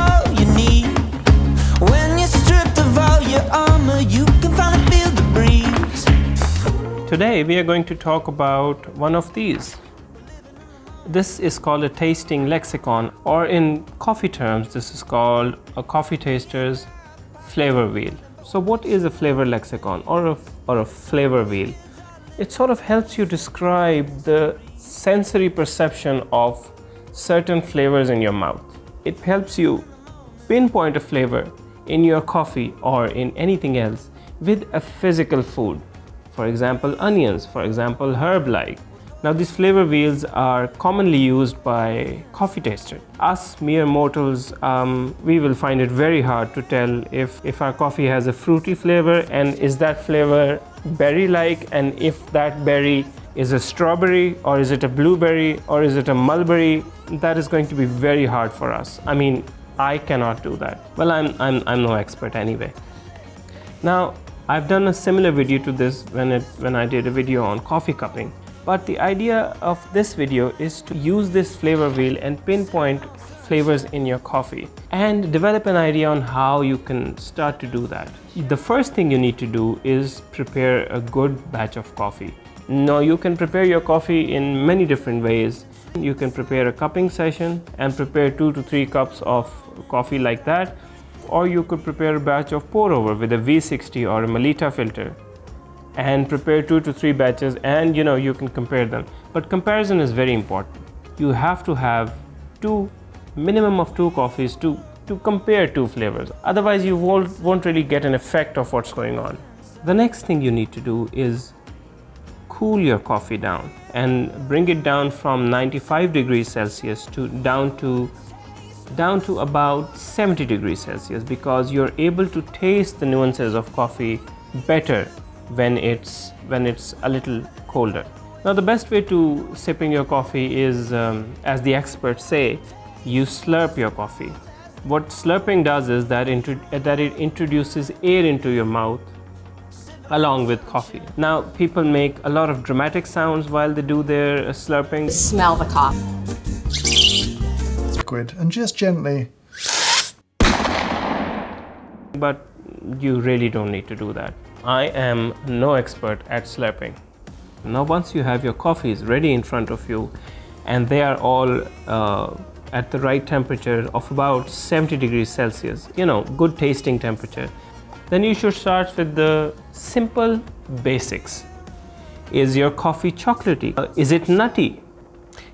all you need. When you're stripped of all your armor, you can finally feel the breeze. Today we are going to talk about one of these. This is called a tasting lexicon, or in coffee terms, this is called a coffee taster's flavor wheel. So what is a flavor lexicon or a flavor wheel? It sort of helps you describe the sensory perception of certain flavors in your mouth. It helps you pinpoint a flavor in your coffee or in anything else with a physical food. For example, onions, for example, herb-like. Now these flavor wheels are commonly used by coffee tasters. Us mere mortals, we will find it very hard to tell if our coffee has a fruity flavor and is that flavor berry-like, and if that berry is a strawberry or is it a blueberry or is it a mulberry. That is going to be very hard for us. I mean, I cannot do that. Well, I'm no expert anyway. Now, I've done a similar video to this when I did a video on coffee cupping. But the idea of this video is to use this flavor wheel and pinpoint flavors in your coffee and develop an idea on how you can start to do that. The first thing you need to do is prepare a good batch of coffee. Now you can prepare your coffee in many different ways. You can prepare a cupping session and prepare 2 to 3 cups of coffee like that, or you could prepare a batch of pour over with a V60 or a Melita filter and prepare 2 to 3 batches, and you can compare them. But comparison is very important. You have to have minimum of 2 coffees to compare 2 flavors. Otherwise you won't really get an effect of what's going on. The next thing you need to do is cool your coffee down and bring it down from 95 degrees Celsius down to about 70 degrees Celsius, because you're able to taste the nuances of coffee better when it's a little colder. Now the best way to sipping your coffee is, as the experts say, you slurp your coffee. What slurping does is that it introduces air into your mouth along with coffee. Now people make a lot of dramatic sounds while they do their slurping. Smell the coffee. Liquid and just gently. But you really don't need to do that. I am no expert at slurping. Now once you have your coffees ready in front of you and they are all at the right temperature of about 70 degrees Celsius, good tasting temperature, then you should start with the simple basics. Is your coffee chocolatey? Is it nutty?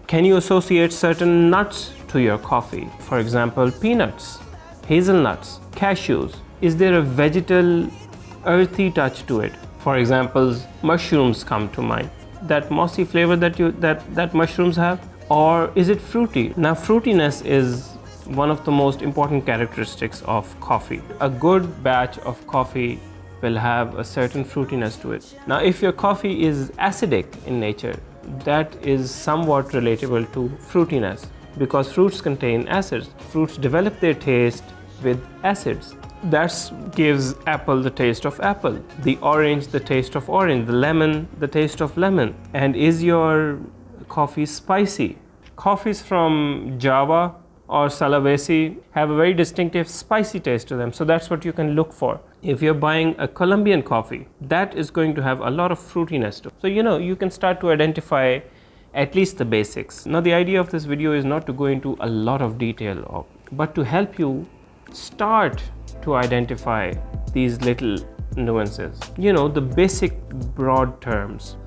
Can you associate certain nuts to your coffee? For example, peanuts, hazelnuts, cashews. Is there a vegetal earthy touch to it? For example, mushrooms come to mind. That mossy flavor that mushrooms have. Or is it fruity? Now fruitiness is one of the most important characteristics of coffee. A good batch of coffee will have a certain fruitiness to it. Now if your coffee is acidic in nature, that is somewhat relatable to fruitiness, because fruits contain acids. Fruits develop their taste with acids. That gives apple the taste of apple, the orange the taste of orange, the lemon the taste of lemon. And is your coffee spicy? Coffees from Java or Sulawesi have a very distinctive spicy taste to them, so that's what you can look for. If you're buying a Colombian coffee, that is going to have a lot of fruitiness to it. So you can start to identify at least the basics. Now the idea of this video is not to go into a lot of detail, but to help you start to identify these little nuances, the basic broad terms.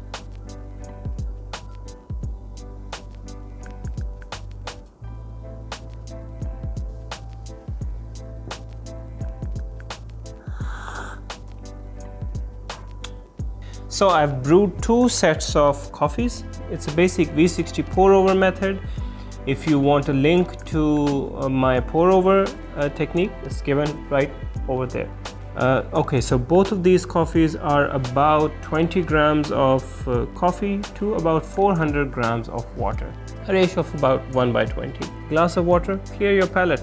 So I've brewed 2 sets of coffees. It's a basic V60 pour over method. If you want a link to my pour over technique, it's given right over there. Okay, so both of these coffees are about 20 grams of coffee to about 400 grams of water. A ratio of about 1/20. Glass of water, clear your palate.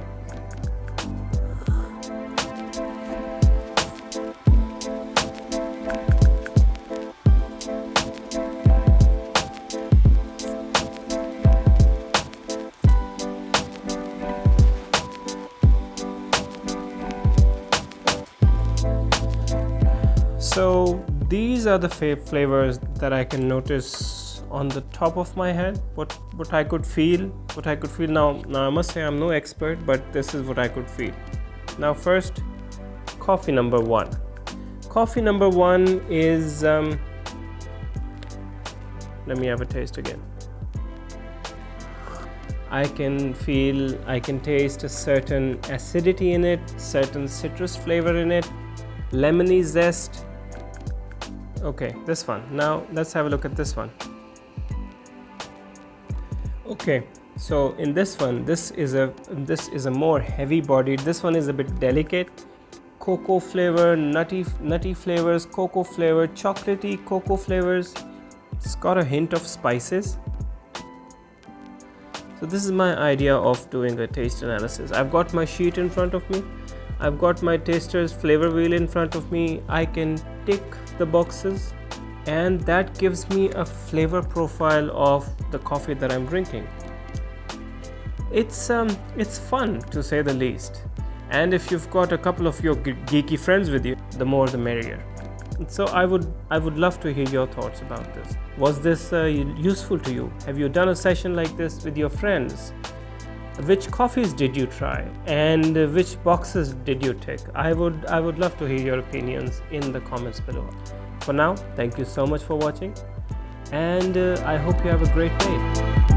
So these are the flavors that I can notice on the top of my head. What I could feel, now I must say I'm no expert, but this is what I could feel. Now first, coffee number one. Coffee number one is let me have a taste again. I can taste a certain acidity in it, certain citrus flavor in it, lemony zest. Okay, this one. Now let's have a look at this one. Okay, so in this one, this is a more heavy bodied. This one is a bit delicate. Cocoa flavor, nutty flavors, cocoa flavor, chocolatey cocoa flavors. It's got a hint of spices. So this is my idea of doing a taste analysis. I've got my sheet in front of me. I've got my taster's flavor wheel in front of me. I can tick the boxes, and that gives me a flavor profile of the coffee that I'm drinking. It's fun, to say the least. And if you've got a couple of your geeky friends with you, the more the merrier. So I would love to hear your thoughts about this. Was this useful to you? Have you done a session like this with your friends? Which coffees did you try, and which boxes did you tick? I would love to hear your opinions in the comments below. For now, thank you so much for watching, and I hope you have a great day.